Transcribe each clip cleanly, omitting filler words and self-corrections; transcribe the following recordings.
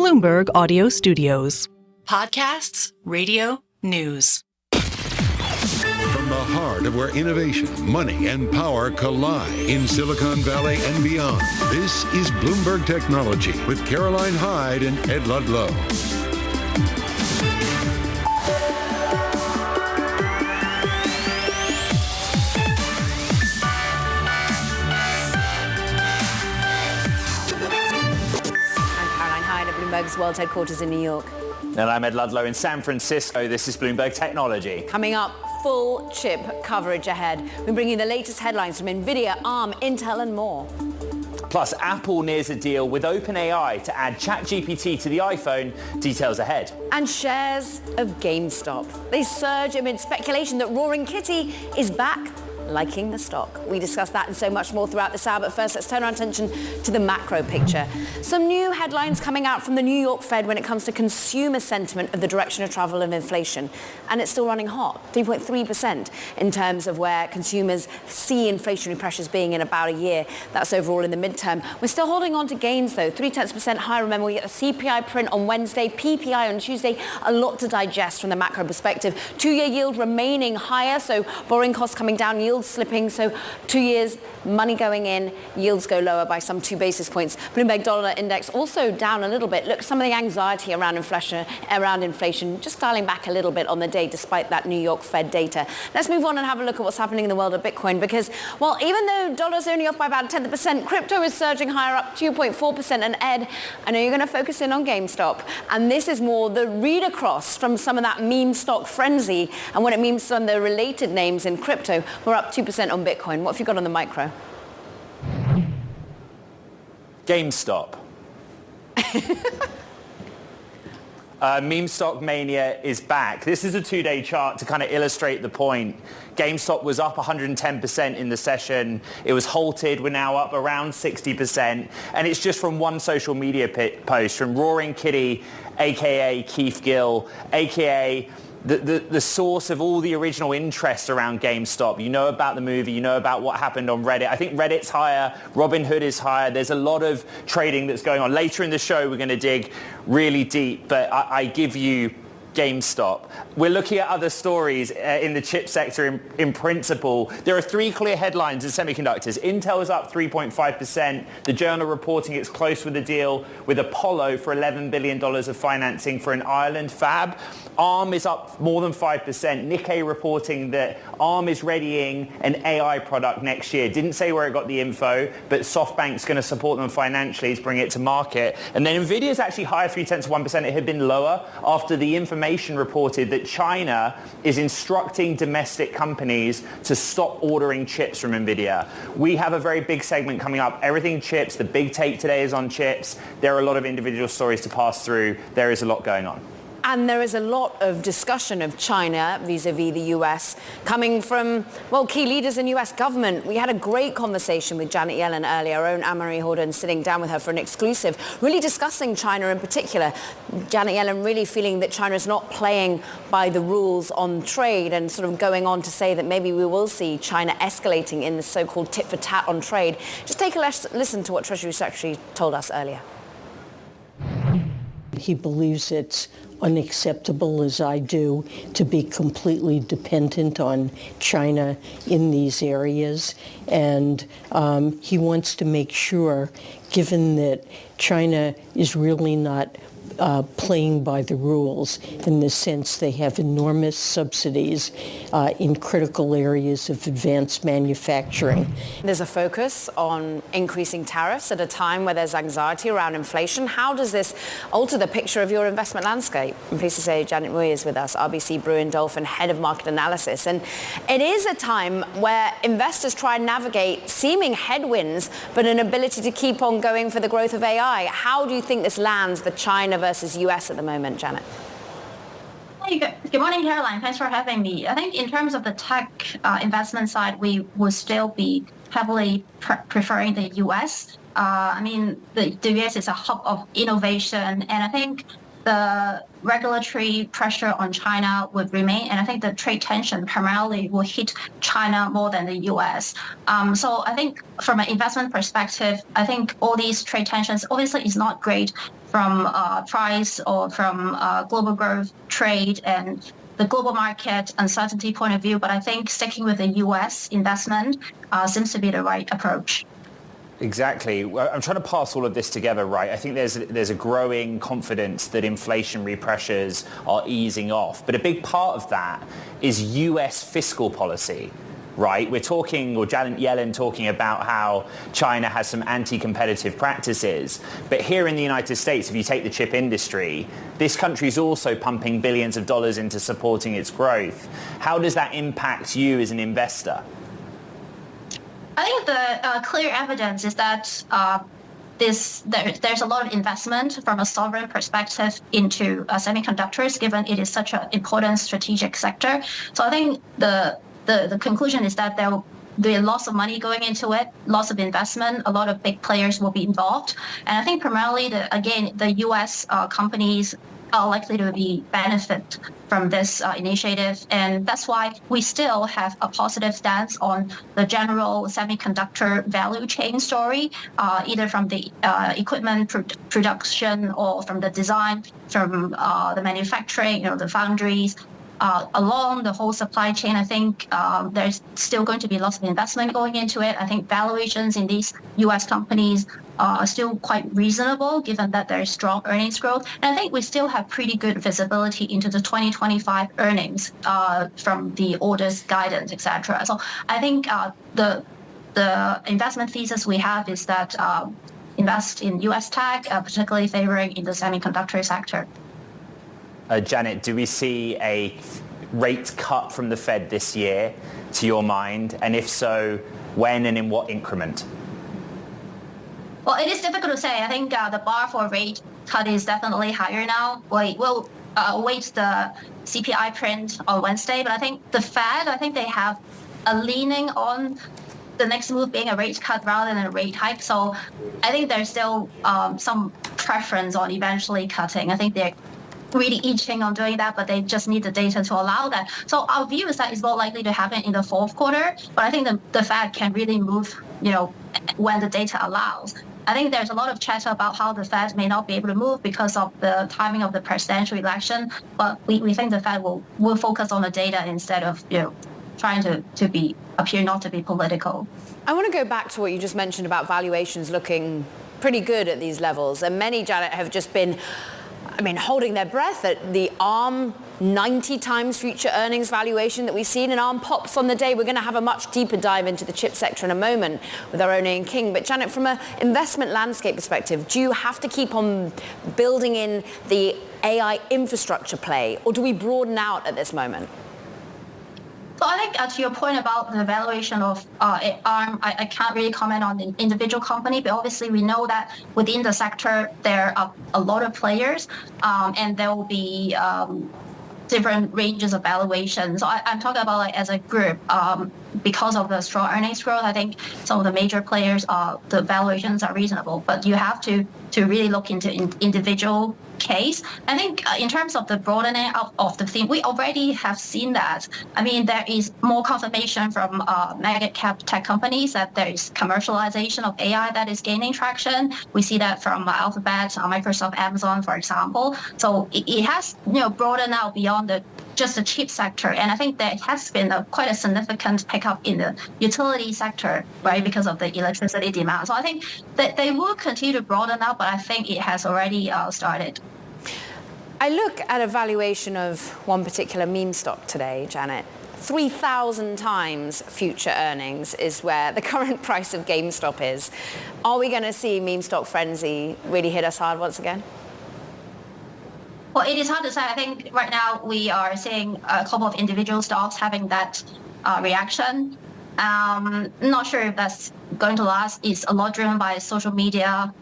Bloomberg Audio Studios. Podcasts, radio, news. From the heart of where innovation, money, and power collide in Silicon Valley and beyond, this is Bloomberg Technology with Caroline Hyde and Ed Ludlow. Bloomberg's world headquarters in New York. And I'm Ed Ludlow in San Francisco. This is Bloomberg Technology. Coming up, full chip coverage ahead. We're bringing the latest headlines from Nvidia, Arm, Intel and more. Plus, Apple nears a deal with OpenAI to add ChatGPT to the iPhone. Details ahead. And shares of GameStop. They surge amid speculation that Roaring Kitty is back, liking the stock. We discuss that and so much more throughout this hour, but first let's turn our attention to the macro picture. Some new headlines coming out from the New York Fed when it comes to consumer sentiment of the direction of travel of inflation. And it's still running hot, 3.3% in terms of where consumers see inflationary pressures being in about a year. That's overall in the midterm. We're still holding on to gains though, 0.3% higher. Remember, we get the CPI print on Wednesday, PPI on Tuesday, a lot to digest from the macro perspective. 2-year yield remaining higher, so borrowing costs coming down, yield slipping, so 2 years money going in, yields go lower by some 2 basis points. Bloomberg Dollar Index also down a little bit. Look, some of the anxiety around inflation just dialing back a little bit on the day despite that New York Fed data. Let's move on and have a look at what's happening in the world of Bitcoin because, well, even though dollar's only off by about 0.1%, crypto is surging higher, up 2.4%. And Ed, I know you're going to focus in on GameStop, and this is more the read across from some of that meme stock frenzy and what it means to some of the related names in crypto. We're up 2% on Bitcoin. What have you got on the micro? GameStop. Meme stock mania is back. This is a 2-day chart to kind of illustrate the point. GameStop was up 110% in the session. It was halted. We're now up around 60%. And it's just from one social media post from Roaring Kitty, a.k.a. Keith Gill, a.k.a. The source of all the original interest around GameStop. You know about the movie, you know about what happened on Reddit. I think Reddit's higher, Robinhood is higher. There's a lot of trading that's going on. Later in the show, we're going to dig really deep, but I give you GameStop. We're looking at other stories in the chip sector in principle. There are 3 clear headlines in semiconductors. Intel is up 3.5%. The Journal reporting it's close with a deal with Apollo for $11 billion of financing for an Ireland fab. Arm is up more than 5%. Nikkei reporting that Arm is readying an AI product next year. Didn't say where it got the info, but SoftBank's going to support them financially to bring it to market. And then Nvidia is actually higher, 0.3%. It had been lower after the information reported that China is instructing domestic companies to stop ordering chips from Nvidia. We have a very big segment coming up. Everything chips. The big take today is on chips. There are a lot of individual stories to pass through. There is a lot going on. And there is a lot of discussion of China vis-a-vis the US coming from, well, key leaders in US government. We had a great conversation with Janet Yellen earlier, our own Anne-Marie Horden sitting down with her for an exclusive, really discussing China in particular. Janet Yellen really feeling that China is not playing by the rules on trade and sort of going on to say that maybe we will see China escalating in the so-called tit for tat on trade. Just take a listen to what Treasury Secretary told us earlier. He believes it's unacceptable, as I do, to be completely dependent on China in these areas. And he wants to make sure, given that China is really not playing by the rules in the sense they have enormous subsidies in critical areas of advanced manufacturing. There's a focus on increasing tariffs at a time where there's anxiety around inflation. How does this alter the picture of your investment landscape? I'm pleased to say Janet Mui is with us, RBC Brewin Dolphin, Head of Market Analysis. And it is a time where investors try and navigate seeming headwinds, but an ability to keep on going for the growth of AI. How do you think this lands the China versus US at the moment, Janet? Hey, good morning, Caroline. Thanks for having me. I think in terms of the tech investment side, we will still be heavily preferring the US. I mean, the US is a hub of innovation, and I think the regulatory pressure on China would remain, and I think the trade tension primarily will hit China more than the US. So I think from an investment perspective, I think all these trade tensions obviously is not great from price or from global growth, trade, and the global market uncertainty point of view. But I think sticking with the US investment seems to be the right approach. Exactly. Well, I'm trying to pass all of this together, right? I think there's a growing confidence that inflationary pressures are easing off. But a big part of that is US fiscal policy, right? We're talking, or Janet Yellen talking about how China has some anti-competitive practices. But here in the United States, if you take the chip industry, this country is also pumping billions of dollars into supporting its growth. How does that impact you as an investor? I think the clear evidence is that there's a lot of investment from a sovereign perspective into semiconductors, given it is such an important strategic sector. So I think the conclusion is that there will be lots of money going into it, lots of investment, a lot of big players will be involved. And I think primarily, the US companies are likely to be benefit from this initiative. And that's why we still have a positive stance on the general semiconductor value chain story, either from the equipment production or from the design, from the manufacturing, the foundries. Along the whole supply chain, I think there's still going to be lots of investment going into it. I think valuations in these U.S. companies are still quite reasonable, given that there's strong earnings growth. And I think we still have pretty good visibility into the 2025 earnings from the orders guidance, etc. So I think the investment thesis we have is that invest in U.S. tech, particularly favoring in the semiconductor sector. Janet, do we see a rate cut from the Fed this year, to your mind? And if so, when and in what increment? Well, it is difficult to say. I think the bar for a rate cut is definitely higher now. We'll await the CPI print on Wednesday, but I think the Fed, they have a leaning on the next move being a rate cut rather than a rate hike. So I think there's still some preference on eventually cutting. I think they're really itching on doing that, but they just need the data to allow that. So our view is that it's more likely to happen in the fourth quarter, but I think the Fed can really move, when the data allows. I think there's a lot of chatter about how the Fed may not be able to move because of the timing of the presidential election, but we think the Fed will focus on the data instead of, trying to appear not to be political. I want to go back to what you just mentioned about valuations looking pretty good at these levels, and many, Janet, have just been holding their breath at the ARM 90 times future earnings valuation that we've seen, and ARM pops on the day. We're going to have a much deeper dive into the chip sector in a moment with our own Ian King. But Janet, from an investment landscape perspective, do you have to keep on building in the AI infrastructure play, or do we broaden out at this moment? So I think to your point about the valuation of ARM, I can't really comment on the individual company, but obviously we know that within the sector there are a lot of players, and there will be different ranges of valuations. So I'm talking about as a group, because of the strong earnings growth. I think some of the major players the valuations are reasonable, but you have to really look into individual case. I think in terms of the broadening of the theme, we already have seen that. There is more confirmation from mega cap tech companies that there is commercialization of AI that is gaining traction. We see that from Alphabet, Microsoft, Amazon, for example. So it has broadened out beyond just the chip sector, and I think there has been quite a significant pickup in the utility sector, right, because of the electricity demand. So I think that they will continue to broaden out, but I think it has already started. I look at a valuation of one particular meme stock today, Janet. 3,000 times future earnings is where the current price of GameStop is. Are we going to see meme stock frenzy really hit us hard once again? Well, it is hard to say. I think right now we are seeing a couple of individual stocks having that reaction. Not sure if that's going to last. It's a lot driven by social media.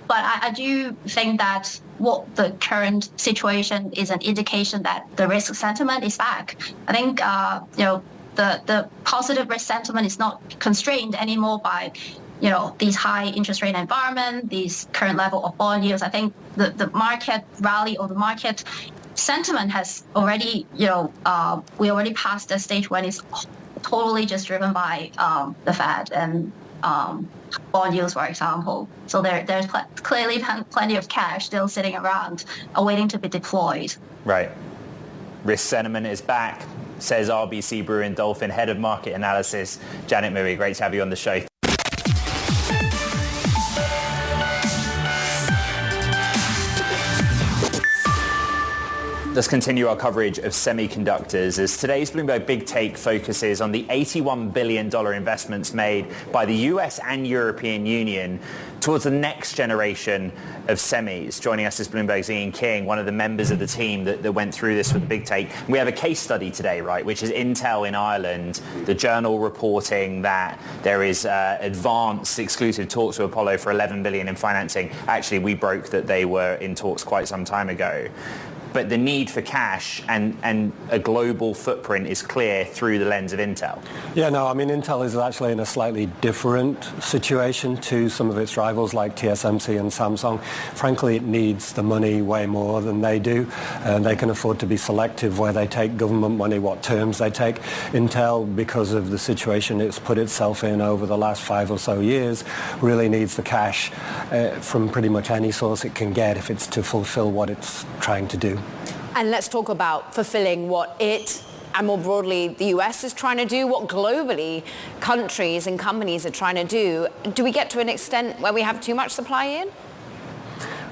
But I do think that what the current situation is an indication that the risk sentiment is back. I think, the positive risk sentiment is not constrained anymore by these high interest rate environment, these current level of bond yields, I think the market rally or the market sentiment has already, we already passed the stage when it's totally just driven by the Fed and bond yields, for example. So there's clearly plenty of cash still sitting around waiting to be deployed. Right. Risk sentiment is back, says RBC Brewin Dolphin, head of market analysis, Janet Murray. Great to have you on the show. Let's continue our coverage of semiconductors as today's Bloomberg Big Take focuses on the $81 billion investments made by the US and European Union towards the next generation of semis. Joining us is Bloomberg's Ian King, one of the members of the team that went through this with the Big Take. We have a case study today, right, which is Intel in Ireland, the journal reporting that there is advanced exclusive talks with Apollo for $11 billion in financing. Actually, we broke that they were in talks quite some time ago. But the need for cash and a global footprint is clear through the lens of Intel. Yeah, no, I mean, Intel is actually in a slightly different situation to some of its rivals like TSMC and Samsung. Frankly, it needs the money way more than they do. And they can afford to be selective where they take government money, what terms they take. Intel, because of the situation it's put itself in over the last 5 or so years, really needs the cash from pretty much any source it can get if it's to fulfill what it's trying to do. And let's talk about fulfilling what it and more broadly the US is trying to do, what globally countries and companies are trying to do. Do we get to an extent where we have too much supply in?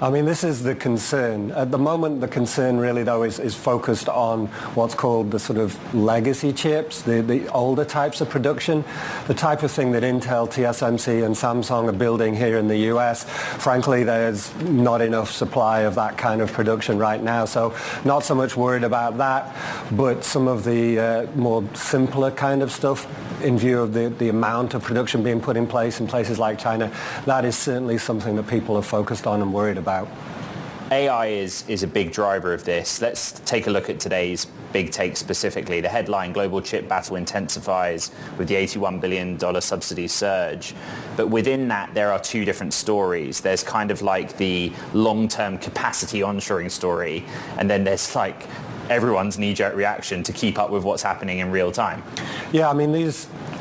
I mean, this is the concern. At the moment, the concern really, though, is focused on what's called the sort of legacy chips, the older types of production, the type of thing that Intel, TSMC, and Samsung are building here in the US. Frankly, there's not enough supply of that kind of production right now, so not so much worried about that, but some of the more simpler kind of stuff, in view of the amount of production being put in place in places like China, that is certainly something that people are focused on and worried about. AI is a big driver of this. Let's take a look at today's Big Take specifically. The headline, Global Chip Battle Intensifies with the $81 billion subsidy surge. But within that, there are two different stories. There's kind of like the long-term capacity onshoring story, and then there's like everyone's knee-jerk reaction to keep up with what's happening in real time. Yeah, I mean,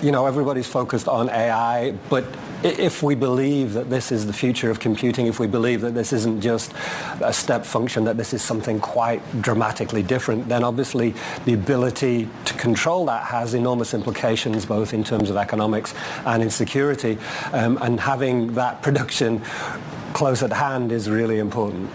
everybody's focused on AI, but if we believe that this is the future of computing, if we believe that this isn't just a step function, that this is something quite dramatically different, then obviously the ability to control that has enormous implications, both in terms of economics and in security. And having that production close at hand is really important.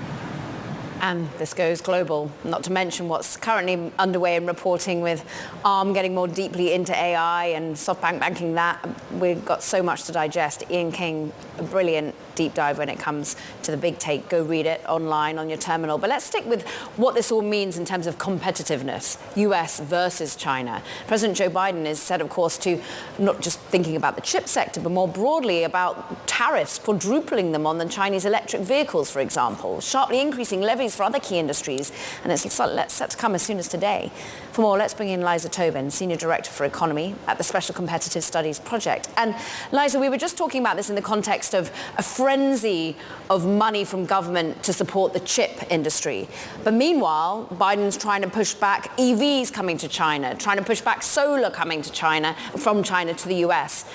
And this goes global, not to mention what's currently underway in reporting with Arm getting more deeply into AI and SoftBank banking that. We've got so much to digest. Ian King, a brilliant deep dive when it comes to the Big Take. Go read it online on your terminal. But let's stick with what this all means in terms of competitiveness, US versus China. President Joe Biden is said, of course, to not just thinking about the chip sector, but more broadly about tariffs, quadrupling them on the Chinese electric vehicles, for example, sharply increasing levies for other key industries. And it's set to come as soon as today. For more, let's bring in Liza Tobin, Senior Director for Economy at the Special Competitive Studies Project. And Liza, we were just talking about this in the context of a frenzy of money from government to support the chip industry. But meanwhile, Biden's trying to push back EVs coming to China, trying to push back solar coming to China, from China to the US.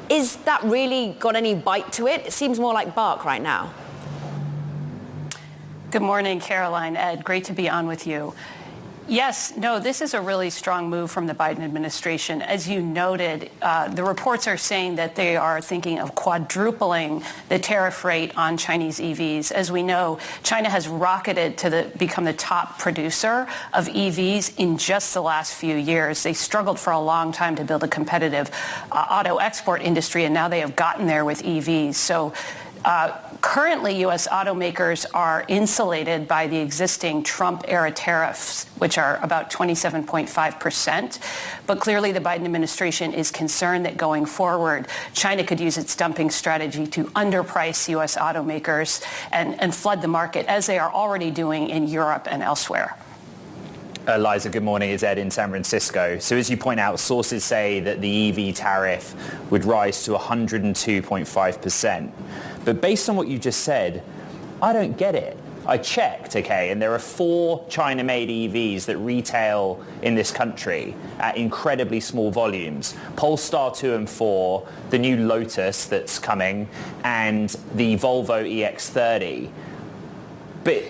Is that really got any bite to it? It seems more like bark right now. Good morning, Caroline, Ed. Great to be on with you. Yes, no, this is a really strong move from the Biden administration. As you noted, the reports are saying that they are thinking of quadrupling the tariff rate on Chinese EVs. As we know, China has rocketed to become the top producer of EVs in just the last few years. They struggled for a long time to build a competitive auto export industry, and now they have gotten there with EVs. So currently, U.S. automakers are insulated by the existing Trump-era tariffs, which are about 27.5%. But clearly, the Biden administration is concerned that going forward, China could use its dumping strategy to underprice U.S. automakers and flood the market, as they are already doing in Europe and elsewhere. Liza, good morning. It's Ed in San Francisco. So as you point out, sources say that the EV tariff would rise to 102.5%. But based on what you just said, I don't get it. I checked, okay, and there are 4 China-made EVs that retail in this country at incredibly small volumes. Polestar 2 and 4, the new Lotus that's coming, and the Volvo EX30. But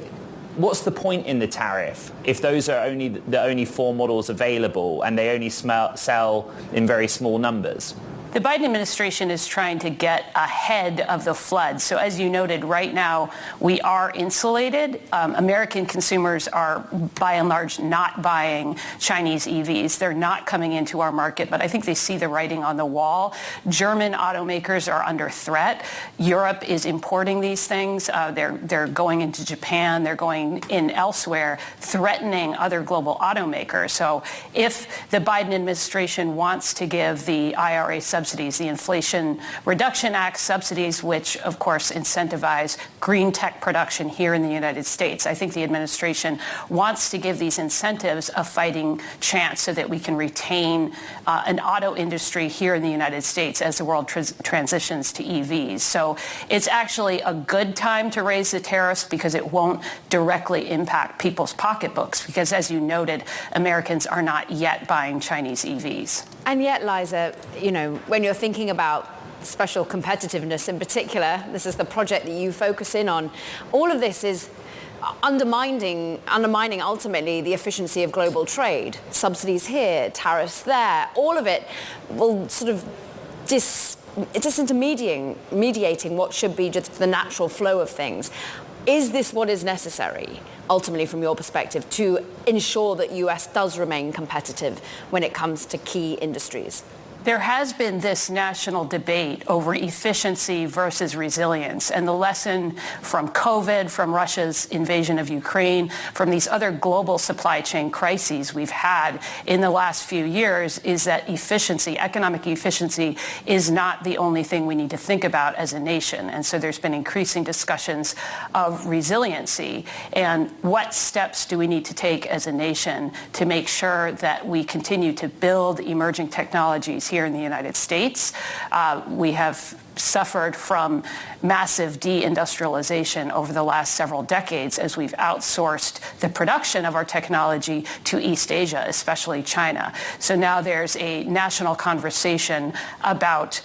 what's the point in the tariff if those are the only 4 models available and they only sell in very small numbers? The Biden administration is trying to get ahead of the flood. So as you noted, right now, we are insulated. American consumers are, by and large, not buying Chinese EVs. They're not coming into our market, but I think they see the writing on the wall. German automakers are under threat. Europe is importing these things. They're going into Japan. They're going in elsewhere, threatening other global automakers. So if the Biden administration wants to give the IRA subsidies, the Inflation Reduction Act subsidies, which of course incentivize green tech production here in the United States. I think the administration wants to give these incentives a fighting chance so that we can retain an auto industry here in the United States as the world transitions to EVs. So it's actually a good time to raise the tariffs because it won't directly impact people's pocketbooks because, as you noted, Americans are not yet buying Chinese EVs. And yet, Liza, you know, when you're thinking about special competitiveness in particular, this is the project that you focus in on, all of this is undermining ultimately the efficiency of global trade. Subsidies here, tariffs there, all of it will sort of disintermediating what should be just the natural flow of things. Is this what is necessary, ultimately, from your perspective, to ensure that US does remain competitive when it comes to key industries? There has been this national debate over efficiency versus resilience. And the lesson from COVID, from Russia's invasion of Ukraine, from these other global supply chain crises we've had in the last few years is that efficiency, economic efficiency, is not the only thing we need to think about as a nation. And so there's been increasing discussions of resiliency and what steps do we need to take as a nation to make sure that we continue to build emerging technologies here in the United States. We have suffered from massive deindustrialization over the last several decades as we've outsourced the production of our technology to East Asia, especially China. So now there's a national conversation about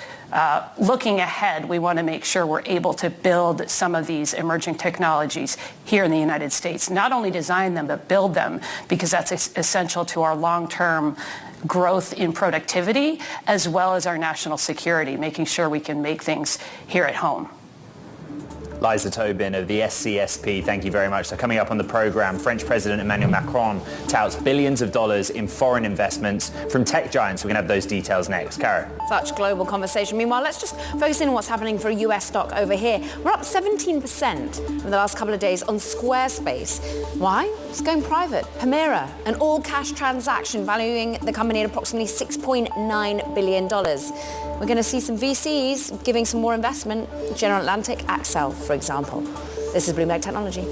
looking ahead. We want to make sure we're able to build some of these emerging technologies here in the United States. Not only design them, but build them, because that's essential to our long-term growth in productivity, as well as our national security, making sure we can make things here at home. Liza Tobin of the SCSP, thank you very much. So coming up on the program, French President Emmanuel Macron touts billions of dollars in foreign investments from tech giants. We're going to have those details next. Karen. Such global conversation. Meanwhile, let's just focus in on what's happening for a US stock over here. We're up 17% in the last couple of days on Squarespace. Why? It's going private. Permira, an all-cash transaction valuing the company at approximately $6.9 billion. We're going to see some VCs giving some more investment. General Atlantic, Accel, for example. This is Bloomberg Technology.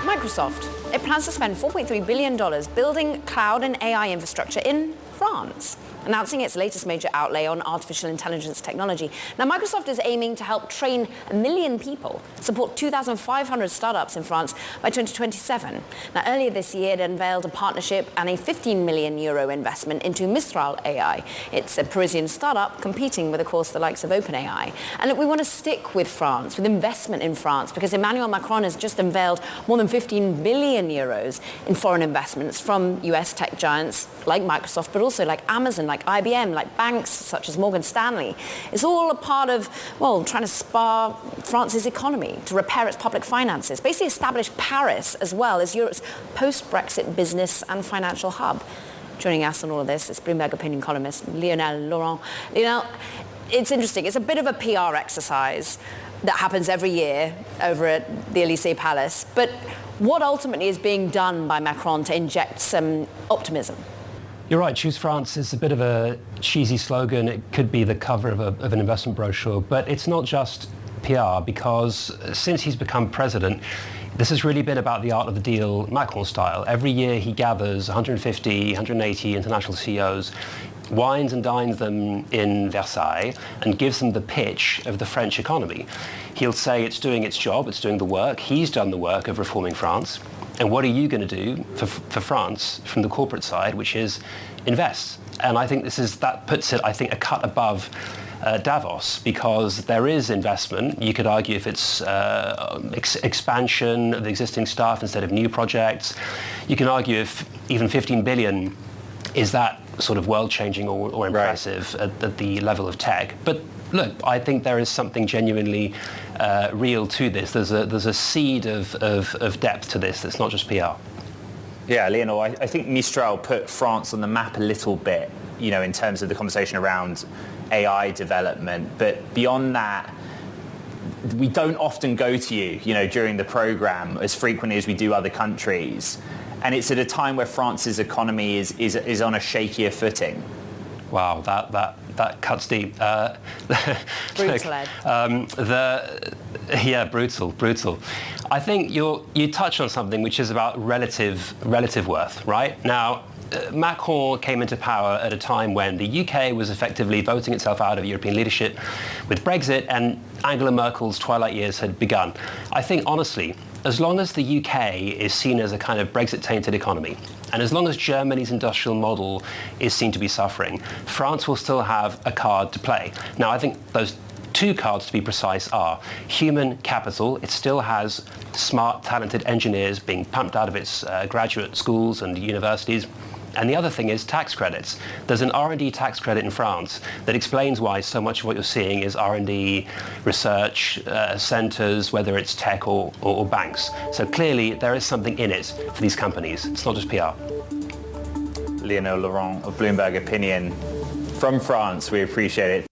Microsoft. It plans to spend $4.3 billion building cloud and AI infrastructure in France, announcing its latest major outlay on artificial intelligence technology. Now, Microsoft is aiming to help train 1 million people, support 2,500 startups in France by 2027. Now, earlier this year, it unveiled a partnership and a 15 million euro investment into Mistral AI. It's a Parisian startup competing with, of course, the likes of OpenAI. And look, we want to stick with France, with investment in France, because Emmanuel Macron has just unveiled more than 15 billion euros in foreign investments from US tech giants like Microsoft, but also like Amazon, like IBM, like banks such as Morgan Stanley. It's all a part of, well, trying to spur France's economy, to repair its public finances, basically establish Paris as well as Europe's post-Brexit business and financial hub. Joining us on all of this is Bloomberg opinion columnist Lionel Laurent. Lionel, it's interesting. It's a bit of a PR exercise that happens every year over at the Élysée Palace. But What ultimately is being done by Macron to inject some optimism? You're right, Choose France is a bit of a cheesy slogan. It could be the cover of an investment brochure, but it's not just PR, because since he's become president, this has really been about the art of the deal, Macron style. Every year he gathers 150, 180 international CEOs, wines and dines them in Versailles, and gives them the pitch of the French economy. He'll say it's doing its job, it's doing the work. He's done the work of reforming France. And what are you going to do for France from the corporate side, which is invest? And I think that puts it, I think, a cut above Davos, because there is investment. You could argue if it's expansion of existing stuff instead of new projects. You can argue if even 15 billion is that sort of world-changing or impressive at the level of tech. But look, I think there is something genuinely real to this. There's a seed of depth to this that's not just PR. Yeah, Leonor, I think Mistral put France on the map a little bit, in terms of the conversation around AI development. But beyond that, we don't often go to you, during the program as frequently as we do other countries. And it's at a time where France's economy is on a shakier footing. Wow, that cuts deep. Brutal, Ed. Brutal. I think you touch on something which is about relative worth, right? Now, Macron came into power at a time when the UK was effectively voting itself out of European leadership with Brexit, and Angela Merkel's twilight years had begun. I think, honestly, as long as the UK is seen as a kind of Brexit-tainted economy, and as long as Germany's industrial model is seen to be suffering, France will still have a card to play. Now, I think those two cards, to be precise, are human capital. It still has smart, talented engineers being pumped out of its graduate schools and universities. And the other thing is tax credits. There's an R&D tax credit in France that explains why so much of what you're seeing is R&D, research centers, whether it's tech or banks. So clearly there is something in it for these companies. It's not just PR. Leonor Laurent of Bloomberg Opinion from France. We appreciate it.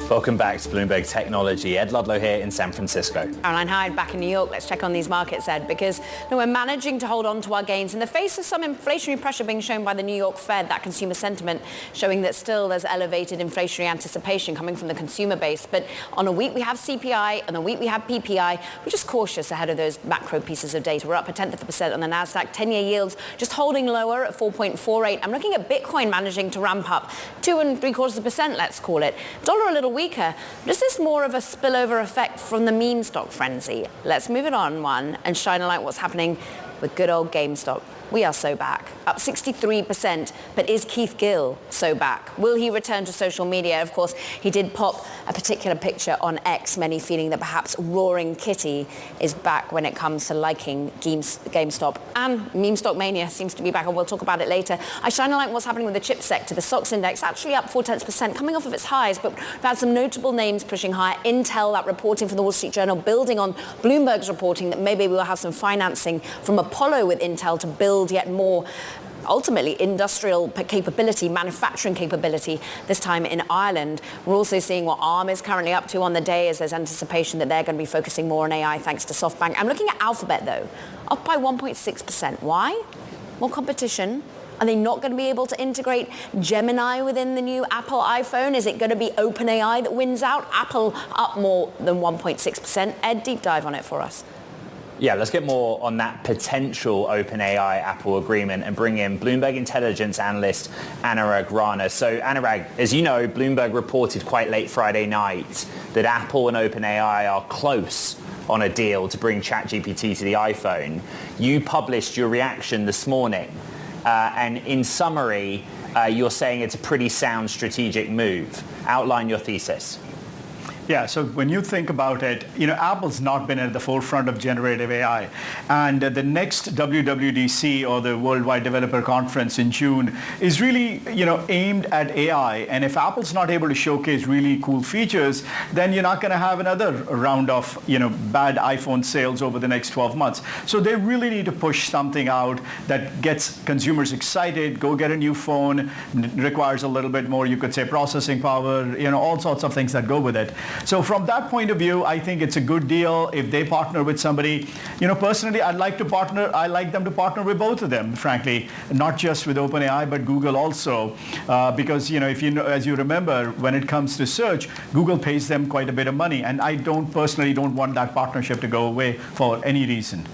Welcome back to Bloomberg Technology. Ed Ludlow here in San Francisco. Caroline Hyde back in New York. Let's check on these markets, Ed, because we're managing to hold on to our gains in the face of some inflationary pressure being shown by the New York Fed, that consumer sentiment showing that still there's elevated inflationary anticipation coming from the consumer base. But on a week we have CPI, and a week we have PPI. We're just cautious ahead of those macro pieces of data. We're up 0.1% on the NASDAQ. 10-year yields just holding lower at 4.48. I'm looking at Bitcoin managing to ramp up 2.75%, let's call it. Dollar a little weaker. Is this more of a spillover effect from the meme stock frenzy? Let's move it on and shine a light what's happening with good old GameStop. We are so back, up 63%. But is Keith Gill so back? Will he return to social media? Of course, he did pop a particular picture on X, many feeling that perhaps Roaring Kitty is back when it comes to liking GameStop. And meme stock mania seems to be back, and we'll talk about it later. I shine a light on what's happening with the chip sector. The SOX index actually up 0.4%, coming off of its highs, but we've had some notable names pushing higher. Intel, that reporting from the Wall Street Journal, building on Bloomberg's reporting that maybe we'll have some financing from Apollo with Intel to build yet more, ultimately, industrial capability, manufacturing capability, this time in Ireland. We're also seeing what ARM is currently up to on the day, as there's anticipation that they're going to be focusing more on AI thanks to SoftBank. I'm looking at Alphabet, though, up by 1.6%. Why? More competition. Are they not going to be able to integrate Gemini within the new Apple iPhone? Is it going to be OpenAI that wins out? Apple up more than 1.6%. Ed, deep dive on it for us. Yeah, let's get more on that potential OpenAI Apple agreement and bring in Bloomberg intelligence analyst Anurag Rana. So Anurag, as you know, Bloomberg reported quite late Friday night that Apple and OpenAI are close on a deal to bring ChatGPT to the iPhone. You published your reaction this morning, and in summary, you're saying it's a pretty sound strategic move. Outline your thesis. Yeah, so when you think about it, Apple's not been at the forefront of generative AI. And the next WWDC, or the Worldwide Developer Conference in June, is really, aimed at AI. And if Apple's not able to showcase really cool features, then you're not going to have another round of, bad iPhone sales over the next 12 months. So they really need to push something out that gets consumers excited. Go get a new phone. Requires a little bit more, you could say, processing power, all sorts of things that go with it. So from that point of view, I think it's a good deal if they partner with somebody. Personally, I'd like them to partner with both of them, frankly, not just with OpenAI, but Google also. Because, as you remember, when it comes to search, Google pays them quite a bit of money. And I personally don't want that partnership to go away for any reason.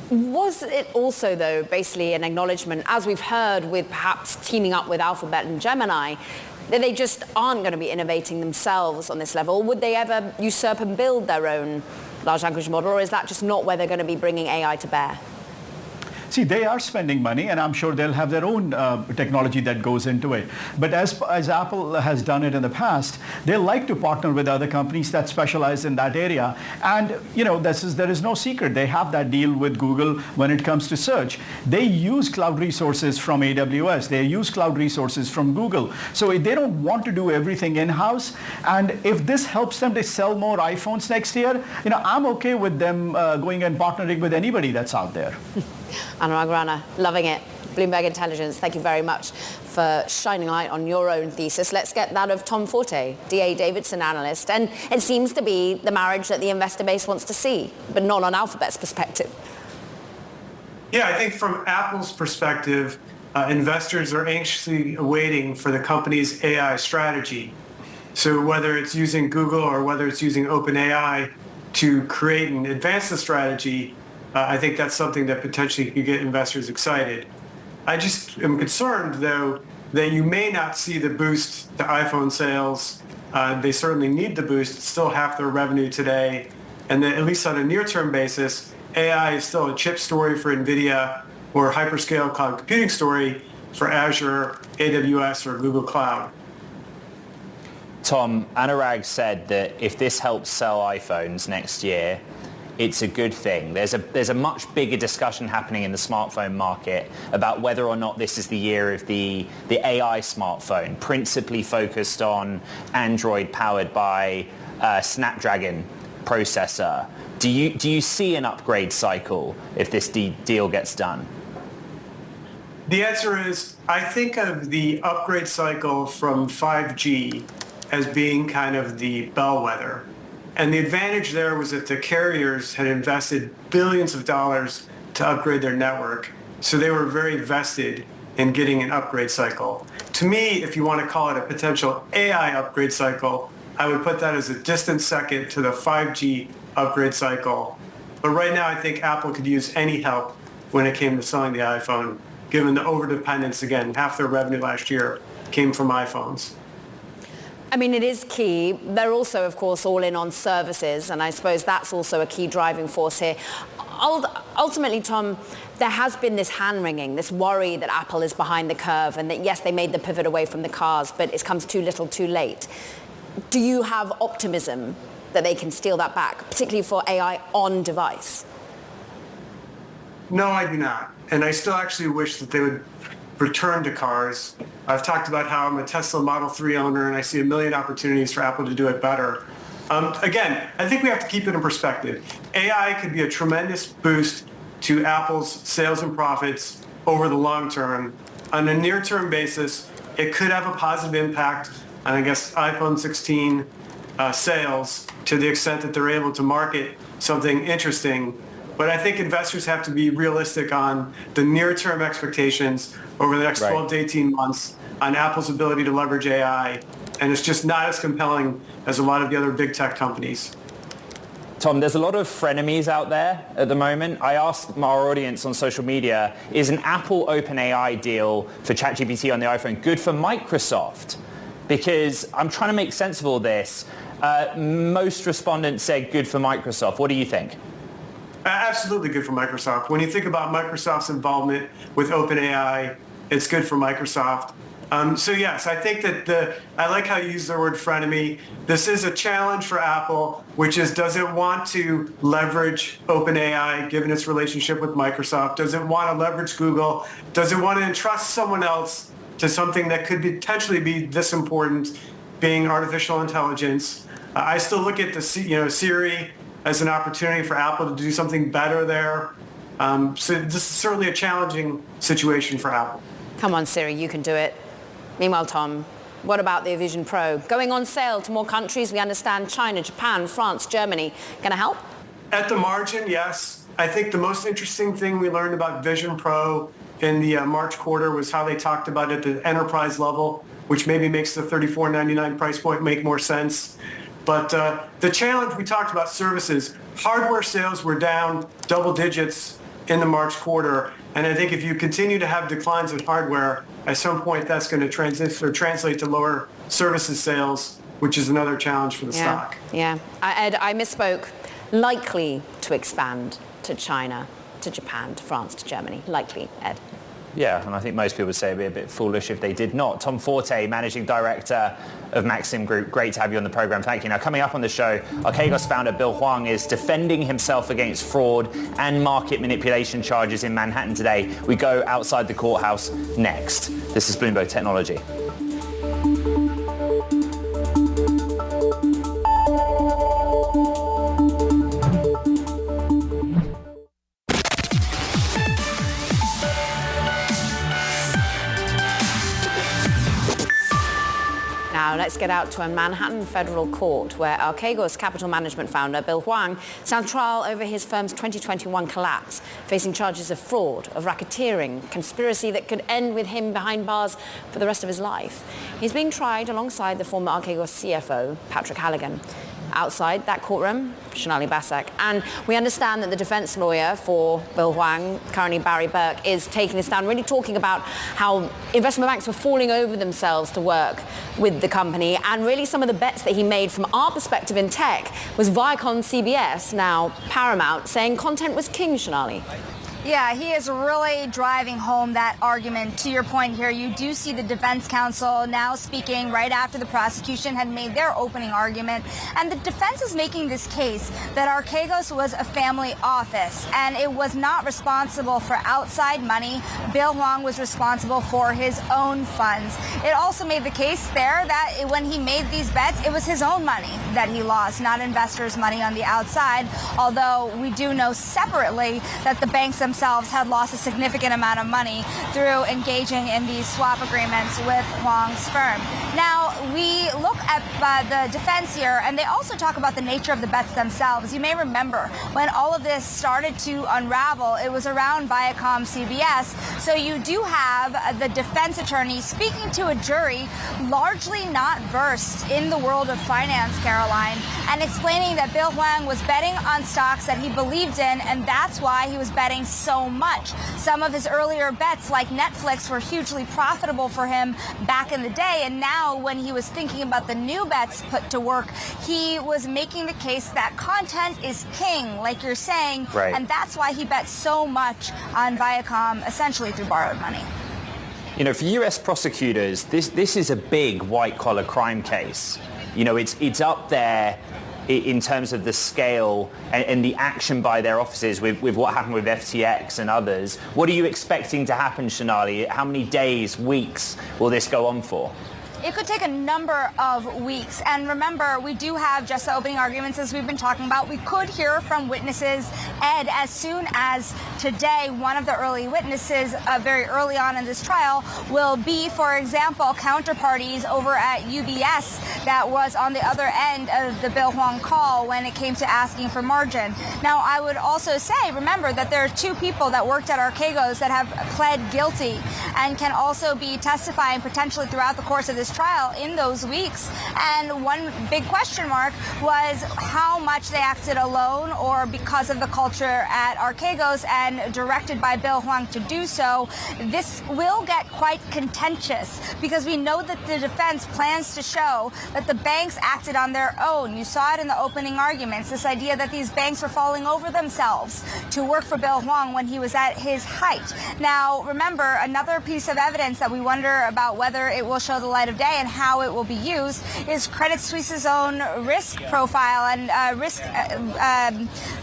Was it also, though, basically an acknowledgement, as we've heard with perhaps teaming up with Alphabet and Gemini, that they just aren't going to be innovating themselves on this level? Would they ever usurp and build their own large language model, or is that just not where they're going to be bringing AI to bear? See, they are spending money, and I'm sure they'll have their own technology that goes into it. But as Apple has done it in the past, they like to partner with other companies that specialize in that area. And, there is no secret. They have that deal with Google when it comes to search. They use cloud resources from AWS. They use cloud resources from Google. So they don't want to do everything in-house. And if this helps them to sell more iPhones next year, I'm okay with them going and partnering with anybody that's out there. Anurag Rana, loving it. Bloomberg Intelligence, thank you very much for shining light on your own thesis. Let's get that of Tom Forte, D.A. Davidson analyst. And it seems to be the marriage that the investor base wants to see, but not on Alphabet's perspective. Yeah, I think from Apple's perspective, investors are anxiously waiting for the company's AI strategy. So whether it's using Google or whether it's using OpenAI to create and advance the strategy, I think that's something that potentially could get investors excited. I just am concerned, though, that you may not see the boost to iPhone sales. They certainly need the boost. It's still half their revenue today. And that at least on a near-term basis, AI is still a chip story for Nvidia or a hyperscale cloud computing story for Azure, AWS, or Google Cloud. Tom, Anurag said that if this helps sell iPhones next year, it's a good thing. There's a much bigger discussion happening in the smartphone market about whether or not this is the year of the AI smartphone, principally focused on Android powered by Snapdragon processor. Do you see an upgrade cycle if this deal gets done? The answer is, I think of the upgrade cycle from 5G as being kind of the bellwether. And the advantage there was that the carriers had invested billions of dollars to upgrade their network. So they were very vested in getting an upgrade cycle. To me, if you want to call it a potential AI upgrade cycle, I would put that as a distant second to the 5G upgrade cycle. But right now, I think Apple could use any help when it came to selling the iPhone, given the overdependence. Again, half their revenue last year came from iPhones. I mean, it is key. They're also, of course, all in on services, and I suppose that's also a key driving force here. Ultimately, Tom, there has been this hand-wringing, this worry that Apple is behind the curve and that, yes, they made the pivot away from the cars, but it comes too little too late. Do you have optimism that they can steal that back, particularly for AI on device? No, I do not. And I still actually wish that they would return to cars. I've talked about how I'm a Tesla Model 3 owner and I see a million opportunities for Apple to do it better. Again, I think we have to keep it in perspective. AI could be a tremendous boost to Apple's sales and profits over the long term. On a near-term basis, it could have a positive impact on, I guess, iPhone 16 sales to the extent that they're able to market something interesting. But I think investors have to be realistic on the near-term expectations over the next 12 to 18 months on Apple's ability to leverage AI. And it's just not as compelling as a lot of the other big tech companies. Tom, there's a lot of frenemies out there at the moment. I asked our audience on social media, is an Apple OpenAI deal for ChatGPT on the iPhone good for Microsoft? Because I'm trying to make sense of all this. Most respondents said good for Microsoft. What do you think? Absolutely good for Microsoft. When you think about Microsoft's involvement with OpenAI, it's good for Microsoft. So yes, I think that I like how you use the word frenemy. This is a challenge for Apple, which is, does it want to leverage OpenAI given its relationship with Microsoft? Does it want to leverage Google? Does it want to entrust someone else to something that could potentially be this important, being artificial intelligence? I still look at the Siri as an opportunity for Apple to do something better there. So this is certainly a challenging situation for Apple. Come on, Siri, you can do it. Meanwhile, Tom, what about the Vision Pro? Going on sale to more countries, we understand China, Japan, France, Germany. Going to help? At the margin, yes. I think the most interesting thing we learned about Vision Pro in the March quarter was how they talked about it at the enterprise level, which maybe makes the $34.99 price point make more sense. But the challenge, we talked about services. Hardware sales were down double digits in the March quarter. And I think if you continue to have declines in hardware, at some point that's going to translate to lower services sales, which is another challenge for the stock. Yeah. Ed, I misspoke. Likely to expand to China, to Japan, to France, to Germany. Likely, Ed. Yeah, and I think most people would say it'd be a bit foolish if they did not. Tom Forte, Managing Director of Maxim Group. Great to have you on the program. Thank you. Now, coming up on the show, Archegos founder Bill Huang is defending himself against fraud and market manipulation charges in Manhattan today. We go outside the courthouse next. This is Bloomberg Technology. Now let's get out to a Manhattan federal court where Archegos capital management founder Bill Huang stands trial over his firm's 2021 collapse, facing charges of fraud, of racketeering, conspiracy that could end with him behind bars for the rest of his life. He's being tried alongside the former Archegos CFO, Patrick Halligan. Outside that courtroom, Shonali Basak. And we understand that the defense lawyer for Bill Huang, currently Barry Burke, is taking this down, really talking about how investment banks were falling over themselves to work with the company. And really some of the bets that he made from our perspective in tech was Viacom CBS, now Paramount, saying content was king, Shonali. Yeah, he is really driving home that argument. To your point here, you do see the defense counsel now speaking right after the prosecution had made their opening argument. And the defense is making this case that Archegos was a family office and it was not responsible for outside money. Bill Huang was responsible for his own funds. It also made the case there that when he made these bets, it was his own money that he lost, not investors' money on the outside. Although we do know separately that the banks themselves had lost a significant amount of money through engaging in these swap agreements with Huang's firm. Now, we look at the defense here, and they also talk about the nature of the bets themselves. You may remember when all of this started to unravel, it was around Viacom CBS. So you do have the defense attorney speaking to a jury largely not versed in the world of finance, Caroline, and explaining that Bill Huang was betting on stocks that he believed in, and that's why he was betting so much. Some of his earlier bets, like Netflix, were hugely profitable for him back in the day, and now when he was thinking about the new bets put to work, he was making the case that content is king, like you're saying, right. And that's why he bet so much on Viacom, essentially through borrowed money. You know, for U.S. prosecutors, this is a big white-collar crime case. You know, it's up there in terms of the scale and the action by their offices with what happened with FTX and others. What are you expecting to happen, Shonali? How many days, weeks will this go on for? It could take a number of weeks. And remember, we do have just the opening arguments as we've been talking about. We could hear from witnesses. Ed, as soon as today, one of the early witnesses very early on in this trial will be, for example, counterparties over at UBS that was on the other end of the Bill Huang call when it came to asking for margin. Now, I would also say, remember that there are two people that worked at Archegos that have pled guilty and can also be testifying potentially throughout the course of this trial in those weeks. And one big question mark was how much they acted alone or because of the culture at Archegos and directed by Bill Huang to do so. This will get quite contentious because we know that the defense plans to show that the banks acted on their own. You saw it in the opening arguments, this idea that these banks were falling over themselves to work for Bill Huang when he was at his height. Now, remember, another piece of evidence that we wonder about whether it will show the light of day and how it will be used is Credit Suisse's own risk profile and risk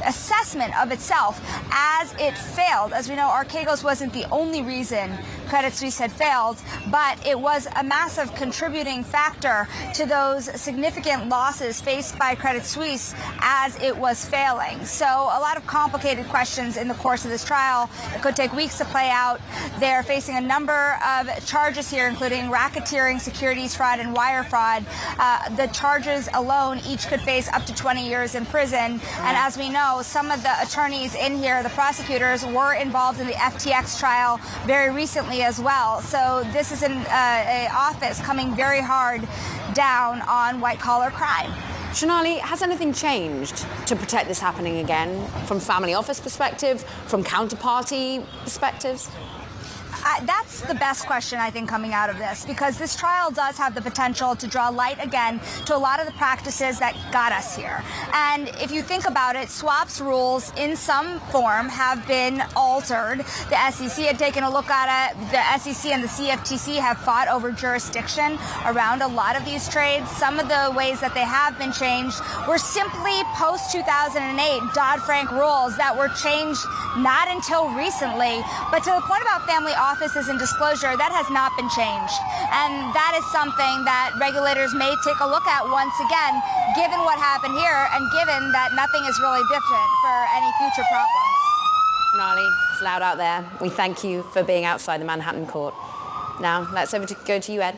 assessment of itself as it failed. As we know, Archegos wasn't the only reason Credit Suisse had failed, but it was a massive contributing factor to those significant losses faced by Credit Suisse as it was failing. So a lot of complicated questions in the course of this trial. It could take weeks to play out. They're facing a number of charges here, including racketeering, securities fraud, and wire fraud. The charges alone each could face up to 20 years in prison. And as we know, some of the attorneys in here, the prosecutors, were involved in the FTX trial very recently as well. So this is an office coming very hard down on white-collar crime. Shonali, has anything changed to protect this happening again from family office perspective, from counterparty perspectives? That's the best question, I think, coming out of this, because this trial does have the potential to draw light again to a lot of the practices that got us here. And if you think about it, swaps rules in some form have been altered. The SEC had taken a look at it. The SEC and the CFTC have fought over jurisdiction around a lot of these trades. Some of the ways that they have been changed were simply post-2008 Dodd-Frank rules that were changed not until recently. But to the point about family offices and disclosure, that has not been changed. And that is something that regulators may take a look at once again, given what happened here and given that nothing is really different for any future problems. Shonali, it's loud out there. We thank you for being outside the Manhattan court. Now, let's go to you, Ed.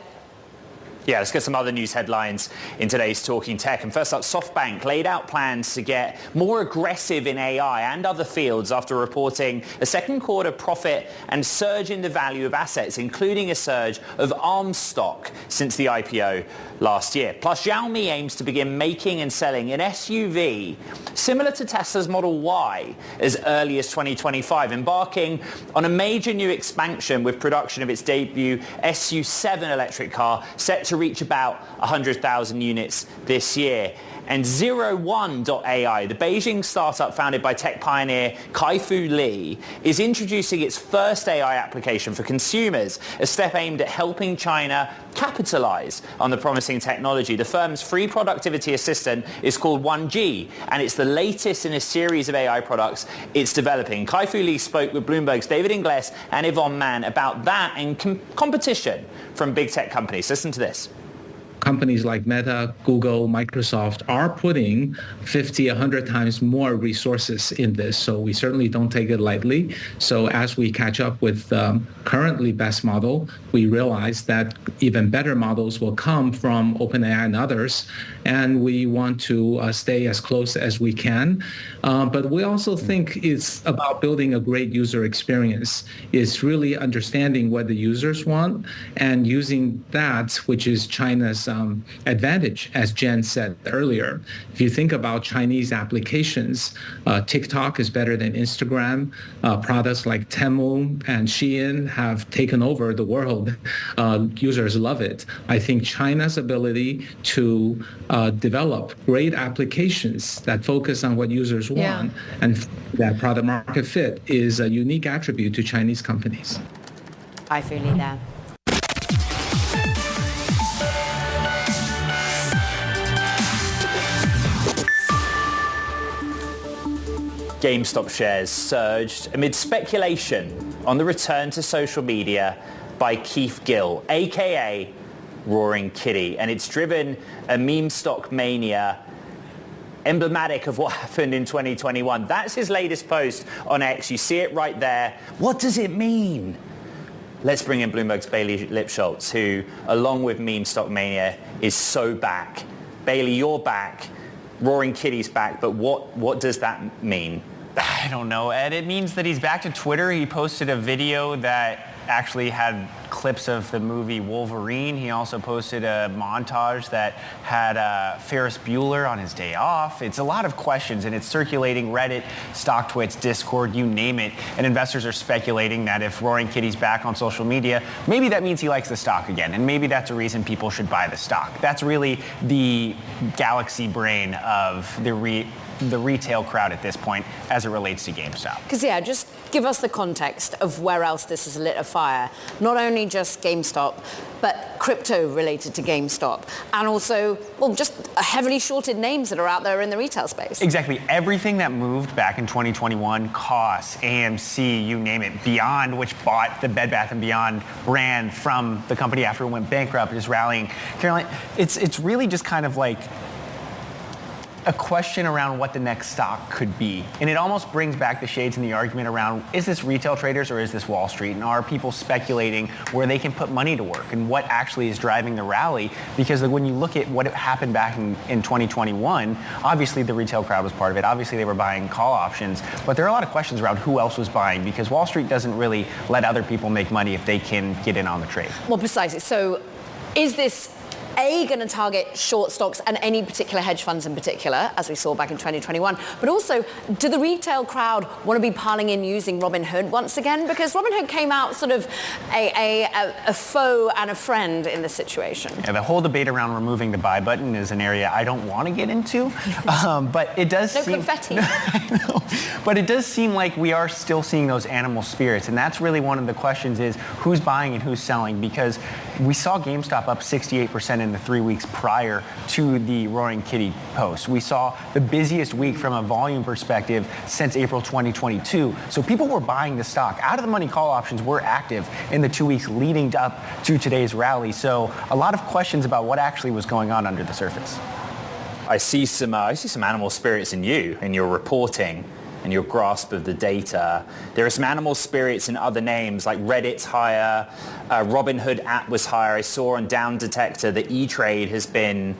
Yeah, let's get some other news headlines in today's Talking Tech. And first up, SoftBank laid out plans to get more aggressive in AI and other fields after reporting a second quarter profit and surge in the value of assets, including a surge of ARM stock since the IPO last year. Plus, Xiaomi aims to begin making and selling an SUV similar to Tesla's Model Y as early as 2025, embarking on a major new expansion with production of its debut SU7 electric car set to reach about 100,000 units this year. And 01.ai, the Beijing startup founded by tech pioneer Kai-Fu Lee, is introducing its first AI application for consumers, a step aimed at helping China capitalize on the promising technology. The firm's free productivity assistant is called 1G, and it's the latest in a series of AI products it's developing. Kai-Fu Lee spoke with Bloomberg's David Ingles and Yvonne Mann about that and competition from big tech companies. Listen to this. Companies like Meta, Google, Microsoft are putting 50, 100 times more resources in this. So we certainly don't take it lightly. So as we catch up with currently best model, we realize that even better models will come from OpenAI and others. And we want to stay as close as we can. But we also think it's about building a great user experience. It's really understanding what the users want and using that, which is China's advantage, as Jen said earlier. If you think about Chinese applications, TikTok is better than Instagram. Products like Temu and Shein have taken over the world. Users love it. I think China's ability to develop great applications that focus on what users want and that product market fit is a unique attribute to Chinese companies. I feel you there. GameStop shares surged amid speculation on the return to social media by Keith Gill, aka Roaring Kitty, and it's driven a meme stock mania emblematic of what happened in 2021. That's his latest post on X. You see it right there. What does it mean? Let's bring in Bloomberg's Bailey Lipschultz, who, along with meme stock mania, is so back. Bailey, you're back. Roaring Kitty's back, but what does that mean? I don't know, Ed. It means that he's back to Twitter. He posted a video that actually had clips of the movie Wolverine. He also posted a montage that had Ferris Bueller on his day off. It's a lot of questions, and it's circulating Reddit, StockTwits, Discord, you name it. And investors are speculating that if Roaring Kitty's back on social media, maybe that means he likes the stock again, and maybe that's a reason people should buy the stock. That's really the galaxy brain of the retail crowd at this point as it relates to GameStop. Because, just give us the context of where else this has lit a fire. Not only just GameStop, but crypto related to GameStop. And also, just heavily shorted names that are out there in the retail space. Exactly. Everything that moved back in 2021, COS, AMC, you name it, Beyond, which bought the Bed Bath & Beyond brand from the company after it went bankrupt, is rallying. Caroline, it's really just kind of like a question around what the next stock could be. And it almost brings back the shades in the argument around, is this retail traders or is this Wall Street? And are people speculating where they can put money to work and what actually is driving the rally? Because when you look at what happened back in 2021, obviously the retail crowd was part of it. Obviously they were buying call options, but there are a lot of questions around who else was buying, because Wall Street doesn't really let other people make money if they can get in on the trade. Well, precisely. So is this going to target short stocks and any particular hedge funds in particular, as we saw back in 2021? But also, do the retail crowd want to be piling in using Robinhood once again? Because Robinhood came out sort of a foe and a friend in this situation. Yeah, the whole debate around removing the buy button is an area I don't want to get into, but it does seem... confetti. I know. But it does seem like we are still seeing those animal spirits, and that's really one of the questions is who's buying and who's selling, because we saw GameStop up 68% in the 3 weeks prior to the Roaring Kitty post. We saw the busiest week from a volume perspective since April 2022. So people were buying the stock. Out of the money call options were active in the 2 weeks leading up to today's rally. So a lot of questions about what actually was going on under the surface. I see some animal spirits in you, in your reporting and your grasp of the data. There are some animal spirits in other names, like Reddit's higher, Robinhood app was higher. I saw on Down Detector that E-Trade has been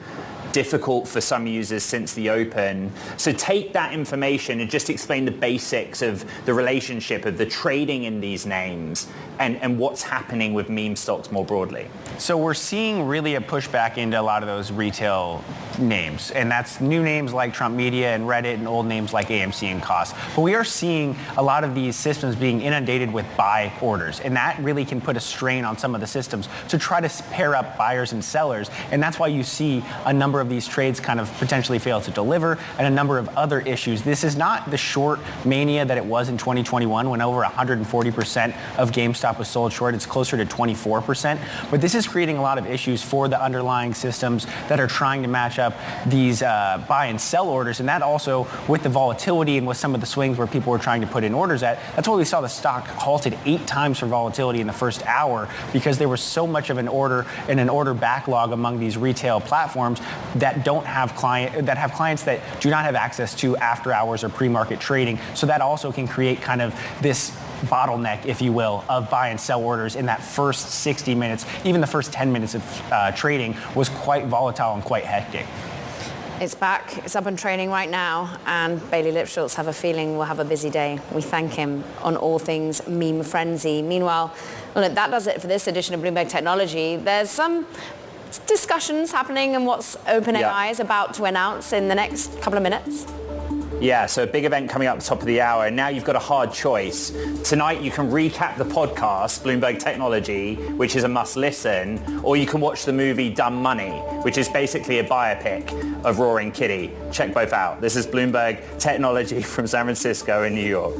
difficult for some users since the open. So take that information and just explain the basics of the relationship of the trading in these names and what's happening with meme stocks more broadly. So we're seeing really a pushback into a lot of those retail names, and that's new names like Trump Media and Reddit and old names like AMC and COS. But we are seeing a lot of these systems being inundated with buy orders, and that really can put a strain on some of the systems to try to pair up buyers and sellers, and that's why you see a number of these trades kind of potentially fail to deliver and a number of other issues. This is not the short mania that it was in 2021 when over 140% of GameStop was sold short. It's closer to 24%, but this is creating a lot of issues for the underlying systems that are trying to match up these buy and sell orders, and that also with the volatility and with some of the swings where people were trying to put in orders at, that's why we saw the stock halted 8 times for volatility in the first hour, because there was so much of an order and an order backlog among these retail platforms that have clients that do not have access to after hours or pre-market trading. So that also can create kind of this bottleneck, if you will, of buy and sell orders in that first 60 minutes. Even the first 10 minutes of trading was quite volatile and quite hectic. It's back, it's up and trading right now, and Bailey Lipschultz have a feeling will have a busy day. We thank him on all things meme frenzy. Meanwhile, look, that does it for this edition of Bloomberg Technology. There's some discussions happening and what's OpenAI is about to announce in the next couple of minutes. Yeah, so a big event coming up at the top of the hour, and now you've got a hard choice. Tonight you can recap the podcast, Bloomberg Technology, which is a must listen, or you can watch the movie Dumb Money, which is basically a biopic of Roaring Kitty. Check both out. This is Bloomberg Technology from San Francisco and New York.